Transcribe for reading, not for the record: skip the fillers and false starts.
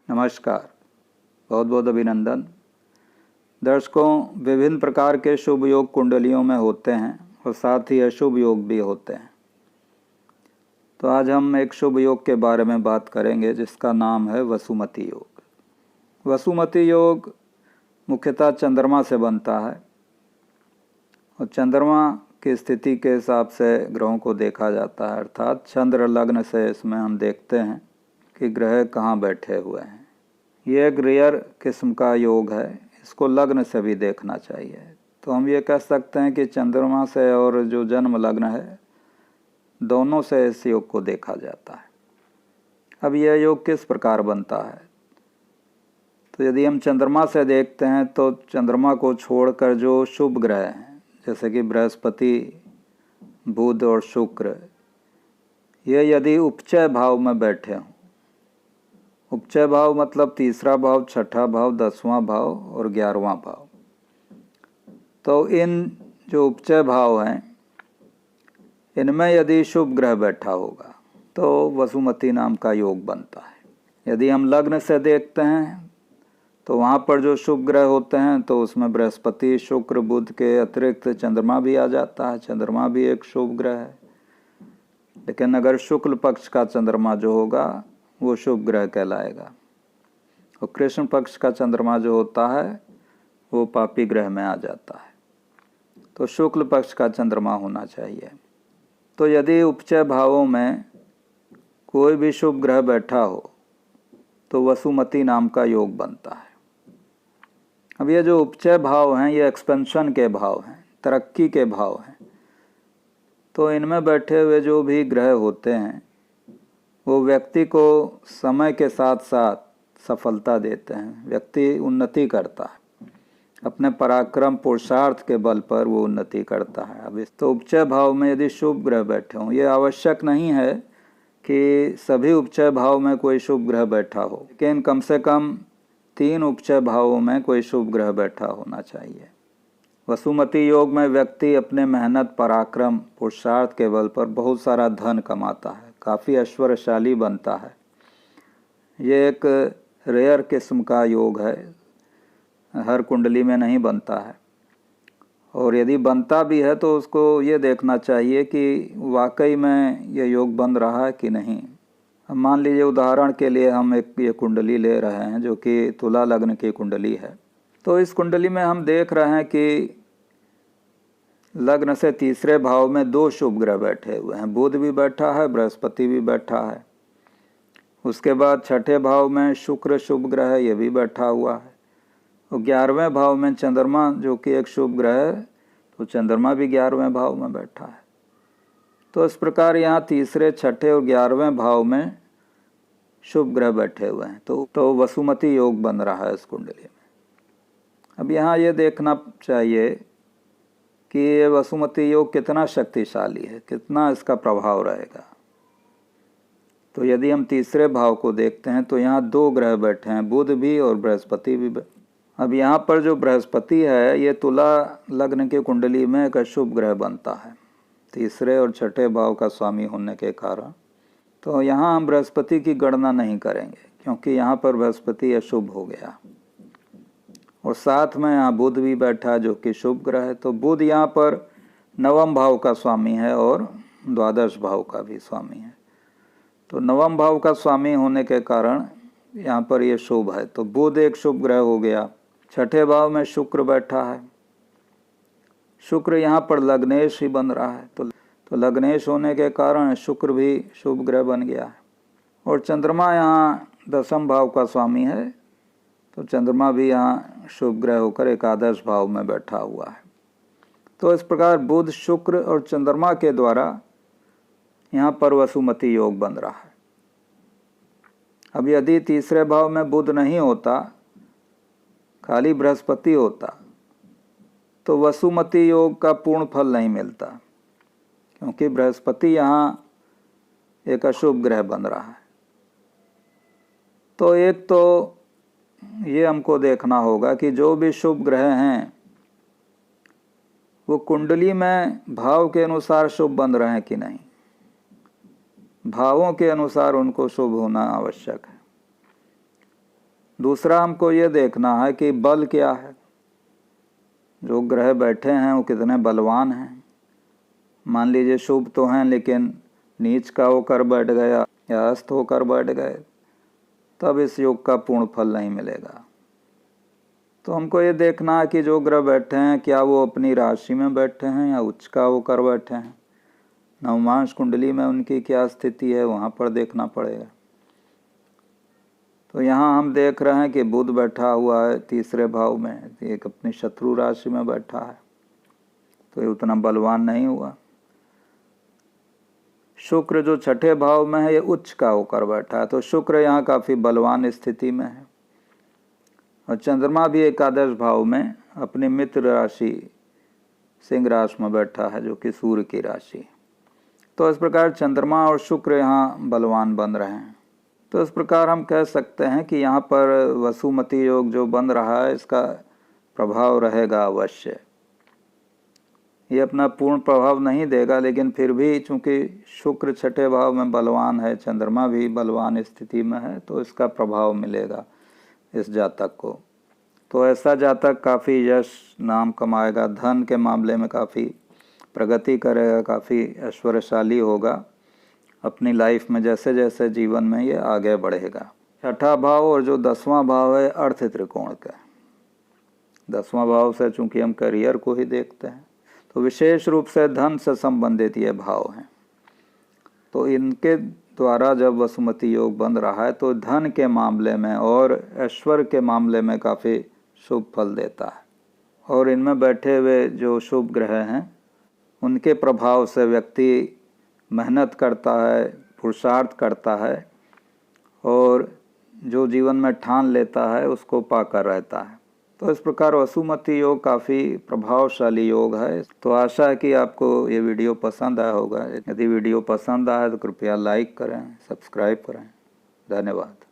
नमस्कार, बहुत बहुत अभिनंदन। दर्शकों, विभिन्न प्रकार के शुभ योग कुंडलियों में होते हैं और साथ ही अशुभ योग भी होते हैं। तो आज हम एक शुभ योग के बारे में बात करेंगे जिसका नाम है वसुमती योग। वसुमती योग मुख्यतः चंद्रमा से बनता है और चंद्रमा की स्थिति के हिसाब से ग्रहों को देखा जाता है, अर्थात चंद्र लग्न से इसमें हम देखते हैं कि ग्रह कहाँ बैठे हुए हैं। ये एक रेयर किस्म का योग है, इसको लग्न से भी देखना चाहिए। तो हम ये कह सकते हैं कि चंद्रमा से और जो जन्म लग्न है दोनों से इस योग को देखा जाता है। अब यह योग किस प्रकार बनता है, तो यदि हम चंद्रमा से देखते हैं तो चंद्रमा को छोड़कर जो शुभ ग्रह हैं जैसे कि बृहस्पति, बुध और शुक्र, ये यदि उपचय भाव में बैठे हों, उपचय भाव मतलब तीसरा भाव, छठा भाव, 10वां भाव और 11वां भाव, तो इन जो उपचय भाव हैं इनमें यदि शुभ ग्रह बैठा होगा तो वसुमती नाम का योग बनता है। यदि हम लग्न से देखते हैं तो वहाँ पर जो शुभ ग्रह होते हैं तो उसमें बृहस्पति, शुक्र, बुध के अतिरिक्त चंद्रमा भी आ जाता है। चंद्रमा भी एक शुभ ग्रह है, लेकिन अगर शुक्ल पक्ष का चंद्रमा जो होगा वो शुभ ग्रह कहलाएगा और कृष्ण पक्ष का चंद्रमा जो होता है वो पापी ग्रह में आ जाता है। तो शुक्ल पक्ष का चंद्रमा होना चाहिए। तो यदि उपचय भावों में कोई भी शुभ ग्रह बैठा हो तो वसुमती नाम का योग बनता है। अब ये जो उपचय भाव हैं ये एक्सपेंशन के भाव हैं, तरक्की के भाव हैं। तो इनमें बैठे हुए जो भी ग्रह होते हैं वो व्यक्ति को समय के साथ साथ सफलता देते हैं। व्यक्ति उन्नति करता है, अपने पराक्रम पुरुषार्थ के बल पर वो उन्नति करता है। अब इस तो उपचय भाव में यदि शुभ ग्रह बैठे हों, ये आवश्यक नहीं है कि सभी उपचय भाव में कोई शुभ ग्रह बैठा हो, लेकिन कम से कम 3 उपचय भावों में कोई शुभ ग्रह बैठा होना चाहिए। वसुमती योग में व्यक्ति अपने मेहनत, पराक्रम, पुरुषार्थ के बल पर बहुत सारा धन कमाता है, काफ़ी ऐश्वर्यशाली बनता है। ये एक रेयर किस्म का योग है, हर कुंडली में नहीं बनता है और यदि बनता भी है तो उसको ये देखना चाहिए कि वाकई में ये योग बन रहा है कि नहीं। अब मान लीजिए उदाहरण के लिए हम एक ये कुंडली ले रहे हैं जो कि तुला लग्न की कुंडली है। तो इस कुंडली में हम देख रहे हैं कि लग्न से तीसरे भाव में 2 शुभ ग्रह बैठे हुए हैं, बुध भी बैठा है, बृहस्पति भी बैठा है। उसके बाद छठे भाव में शुक्र शुभ ग्रह है, ये भी बैठा हुआ है और 11वें भाव में चंद्रमा जो कि एक शुभ ग्रह है, तो चंद्रमा भी 11वें भाव में बैठा है। तो इस प्रकार यहाँ तीसरे, छठे और 11वें भाव में शुभ ग्रह बैठे हुए हैं। तो वसुमती योग बन रहा है इस कुंडली में। अब यहाँ ये देखना चाहिए कि ये वसुमती योग कितना शक्तिशाली है, कितना इसका प्रभाव रहेगा। तो यदि हम तीसरे भाव को देखते हैं तो यहाँ 2 ग्रह बैठे हैं, बुध भी और बृहस्पति भी। अब यहाँ पर जो बृहस्पति है ये तुला लग्न की कुंडली में एक अशुभ ग्रह बनता है, तीसरे और छठे भाव का स्वामी होने के कारण। तो यहाँ हम बृहस्पति की गणना नहीं करेंगे क्योंकि यहाँ पर बृहस्पति अशुभ हो गया और साथ में यहाँ बुध भी बैठा है जो कि शुभ ग्रह है। तो बुध यहाँ पर 9वें भाव का स्वामी है और द्वादश भाव का भी स्वामी है। तो 9वें भाव का स्वामी होने के कारण यहाँ पर ये शुभ है, तो बुध एक शुभ ग्रह हो गया। छठे भाव में शुक्र बैठा है, शुक्र यहाँ पर लग्नेश ही बन रहा है, तो लग्नेश होने के कारण शुक्र भी शुभ ग्रह बन गया है। और चंद्रमा यहाँ 10वें भाव का स्वामी है, तो चंद्रमा भी यहाँ शुभ ग्रह होकर एकादश भाव में बैठा हुआ है। तो इस प्रकार बुध, शुक्र और चंद्रमा के द्वारा यहाँ पर वसुमती योग बन रहा है। अब यदि तीसरे भाव में बुध नहीं होता, खाली बृहस्पति होता, तो वसुमती योग का पूर्ण फल नहीं मिलता क्योंकि बृहस्पति यहाँ एक अशुभ ग्रह बन रहा है। तो एक तो ये हमको देखना होगा कि जो भी शुभ ग्रह हैं वो कुंडली में भाव के अनुसार शुभ बन रहे हैं कि नहीं। भावों के अनुसार उनको शुभ होना आवश्यक है। दूसरा हमको ये देखना है कि बल क्या है, जो ग्रह बैठे हैं वो कितने बलवान हैं। मान लीजिए शुभ तो हैं लेकिन नीच का होकर बैठ गया या अस्त होकर बैठ गए, तब इस योग का पूर्ण फल नहीं मिलेगा। तो हमको ये देखना है कि जो ग्रह बैठे हैं क्या वो अपनी राशि में बैठे हैं या उच्च का होकर बैठे हैं। नवमांश कुंडली में उनकी क्या स्थिति है वहाँ पर देखना पड़ेगा। तो यहाँ हम देख रहे हैं कि बुध बैठा हुआ है तीसरे भाव में, एक अपनी शत्रु राशि में बैठा है, तो ये उतना बलवान नहीं हुआ। शुक्र जो छठे भाव में है ये उच्च का होकर बैठा है, तो शुक्र यहाँ काफ़ी बलवान स्थिति में है। और चंद्रमा भी एकादश भाव में अपनी मित्र राशि सिंह राशि में बैठा है, जो कि सूर्य की राशि। तो इस प्रकार चंद्रमा और शुक्र यहाँ बलवान बन रहे हैं। तो इस प्रकार हम कह सकते हैं कि यहाँ पर वसुमती योग जो बन रहा है इसका प्रभाव रहेगा अवश्य। ये अपना पूर्ण प्रभाव नहीं देगा, लेकिन फिर भी चूंकि शुक्र छठे भाव में बलवान है, चंद्रमा भी बलवान स्थिति में है, तो इसका प्रभाव मिलेगा इस जातक को। तो ऐसा जातक काफ़ी यश नाम कमाएगा, धन के मामले में काफ़ी प्रगति करेगा, काफ़ी ऐश्वर्यशाली होगा अपनी लाइफ में, जैसे जैसे जीवन में ये आगे बढ़ेगा। छठा भाव और जो 10वां भाव है अर्थ त्रिकोण का, 10वां भाव से चूंकि हम करियर को ही देखते हैं, तो विशेष रूप से धन से संबंधित ये भाव हैं। तो इनके द्वारा जब वसुमती योग बन रहा है तो धन के मामले में और ऐश्वर्य के मामले में काफ़ी शुभ फल देता है। और इनमें बैठे हुए जो शुभ ग्रह हैं उनके प्रभाव से व्यक्ति मेहनत करता है, पुरुषार्थ करता है और जो जीवन में ठान लेता है उसको पाकर रहता है। तो इस प्रकार वसुमती योग काफ़ी प्रभावशाली योग है। तो आशा है कि आपको ये वीडियो पसंद आया होगा। यदि वीडियो पसंद आया तो कृपया लाइक करें, सब्सक्राइब करें। धन्यवाद।